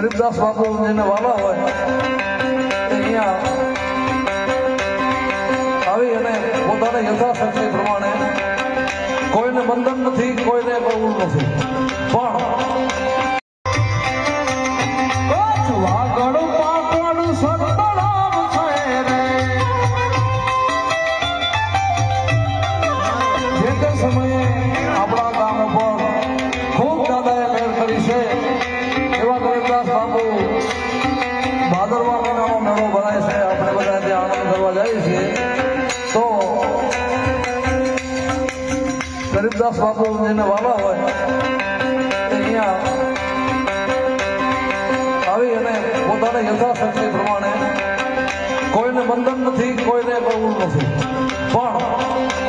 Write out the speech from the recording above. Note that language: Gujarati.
ગરીબદાસ બાપુ જેને વાલા હોય અહીંયા આવી અને પોતાને યથાશક્તિ પ્રમાણે કોઈને બંધન નથી, કોઈને બહુલ નથી, પણ સમયે આપણા ગામ ઉપર ખૂબ દાદાએ મહેર કરી છે એવા ગરીબદાસ બાપુ ભાદરવા મહિનાનો મેળો ભરાય છે, આપણે બધા ત્યાં આનંદ કરવા જઈએ છીએ. તો ગરીબદાસ બાપુ જેને વાલા હોય અહીંયા આવી અને પોતાને યથાશક્તિ પ્રમાણે કોઈને બંધન નથી, કોઈને બહુલ નથી, પણ